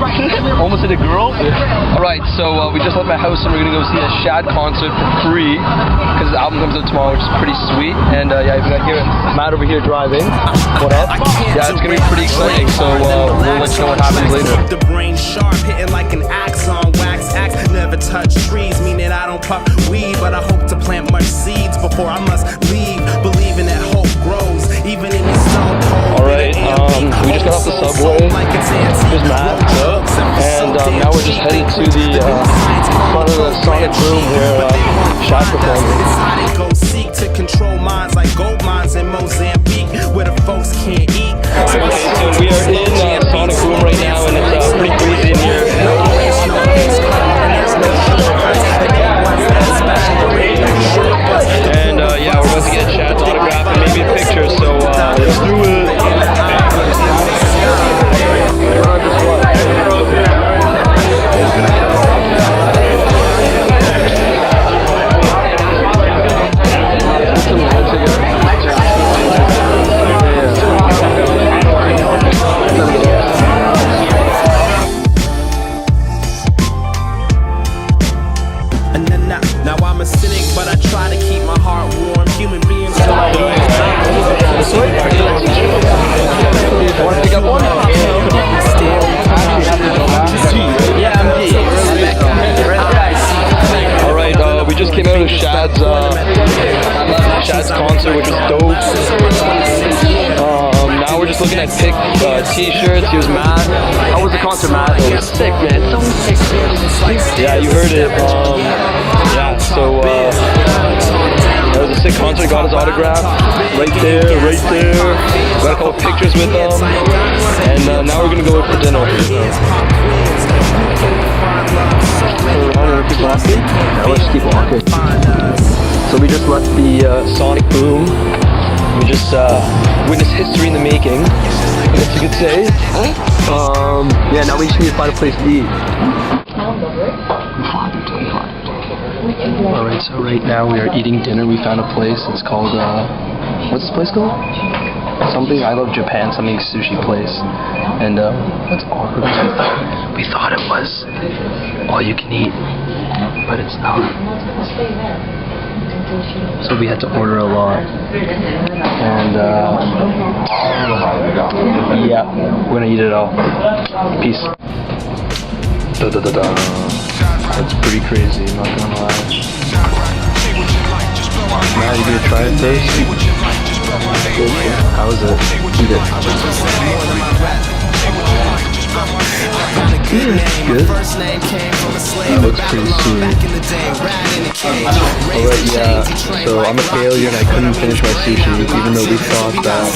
Almost hit a girl? Yeah. Alright, so we just left my house and we're gonna go see a Shad concert for free because the album comes out tomorrow, which is pretty sweet. And yeah, we got here Matt over here driving. What up? Yeah, it's gonna be pretty exciting, so we'll let you know what happens later. The brain sharp, hitting like an axe on wax. Axe never touch trees, meaning I don't puff weed, but I hope to plant much seeds before I must leave. Believing that hope grows, even in the stone cold. Alright, we just got off the subway. Here's Matt, and now we're just heading to the front of the Sonic Room where Shad performing. Go seek to control minds like gold mines in Mozambique, where the folks can't eat. So we are in Sonic Room right now, and it's pretty crazy in here. And yeah, we're about to get Shad's autograph and maybe a picture, so let's do it. Now I'm a cynic, but I try to keep my heart warm. Human beings. Want to pick up one? Yeah, I'm G. Alright, we just came out of Shad's concert, which was dope. Now we're just looking at pick t-shirts. Here's Matt. How was the concert, Matt? It was sick, man. So sick. Yeah, you heard it. Yeah, so that was a sick concert. Got his autograph right there. Got a couple pictures with him, and now we're gonna go out for dinner. Keep walking? Yeah, let's keep walking. So we just left the Sonic Boom. We just witnessed history in the making, I guess you could say. Yeah, now we just need to find a place to eat. Alright, so right now we are eating dinner. We found a place. It's called, what's this place called? Something, I love Japan, something sushi place. And that's awkward. We thought it was all you can eat, but it's not. So we had to order a lot. And yeah, we're gonna eat it all. Peace. That's pretty crazy, I'm not gonna lie. Now you gonna try it first? How is it? Eat it. Good. That looks pretty sweet. Alright, yeah, so I'm a failure and I couldn't finish my sushi, even though we thought that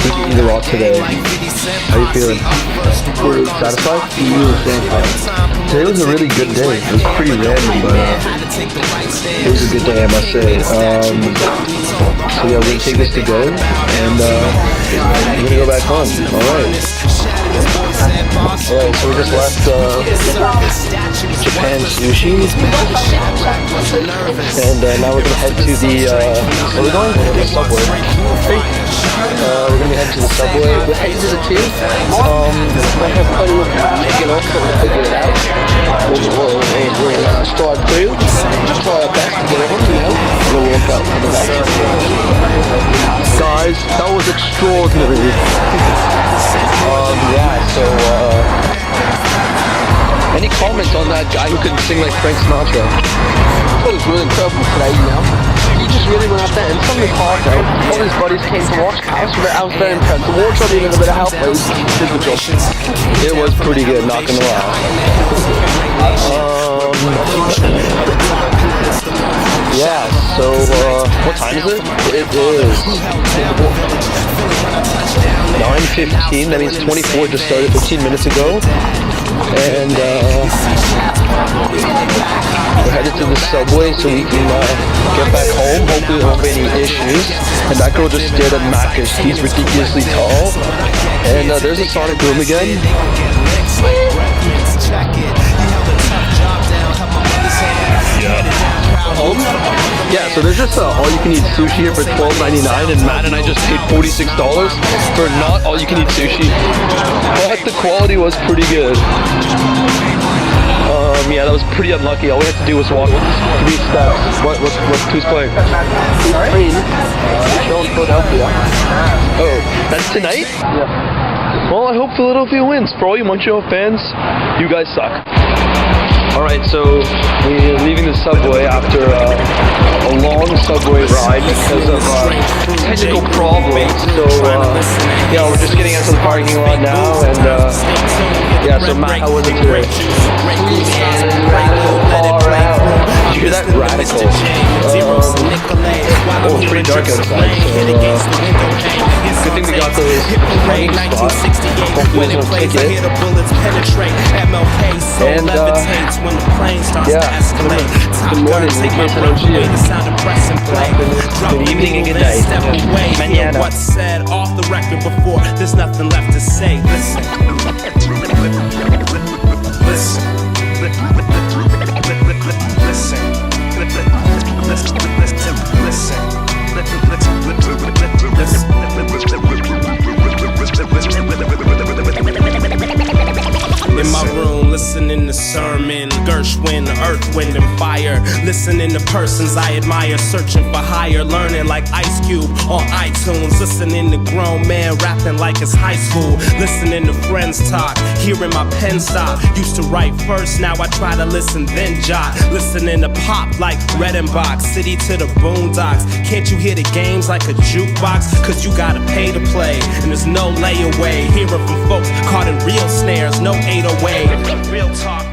we could eat a lot today. How you feeling? Satisfied? Today was a really good day. It was pretty random, but it was a good day, I must say. So yeah, we're gonna take this to go, and we're gonna go back home. Alright, so we just left Japan Sushi, and now we're gonna head to the, where are we going? The Subway. Hey. We're gonna be heading to the Subway. We're heading to the two. I have plenty of chicken off, so we'll figure it out. We'll start through, try our best to get it on, you know, we'll walk out for the back. Guys, that was extraordinary. Yeah, so, any comments on that guy who couldn't sing like Frank Sinatra? I thought it was really incredible today, you know. He just really went out there and sung his heart out. All his buddies came to watch. I was very impressed. The wardrobe needed a bit of help, but he did the job. It was pretty good, not gonna lie. Yeah, so, what time is it? It is 9:15, that means 24 just started 15 minutes ago. And we're headed to the Subway so we can get back home. Hopefully there won't be any issues. And that girl just stared at Marcus. He's ridiculously tall. And there's a Sonic Boom again. Yeah. home? Yeah, so there's just all-you-can-eat sushi here for $12.99, and Matt and I just paid $46 for not all-you-can-eat sushi. But the quality was pretty good. Yeah, that was pretty unlucky. All we had to do was walk 3 steps. Who's playing? Showing Philadelphia. Oh, that's tonight? Yeah. Well, I hope Philadelphia wins. For all you Montreal fans, you guys suck. Alright, so we're leaving the subway after a long subway ride because of technical problems. So, yeah, we're just getting into the parking lot now, and yeah, so Matt, how was it today? Did you hear that? Radical. Oh, it's pretty dark outside, so good thing we got those parking spots. Hopefully there's no ticket. And yeah, good morning, in case I don't see you. Good evening and good night. Mañana. What's said off the record before, there's nothing left to say. Listen. In my room, listening to sermon, Gershwin, earth, wind, and fire. Listening to persons I admire, searching for higher, learning like Ice Cube on iTunes. Listening to grown men rapping like it's high school. Listening to friends talk, hearing my pen stop. Used to write first, now I try to listen then jot. Listening to pop like Redenbach, city to the boondocks. Can't you hear the games like a jukebox? Cause you gotta pay to play, and there's no layaway. Hearing from folks caught in real snares, no 808. Real talk.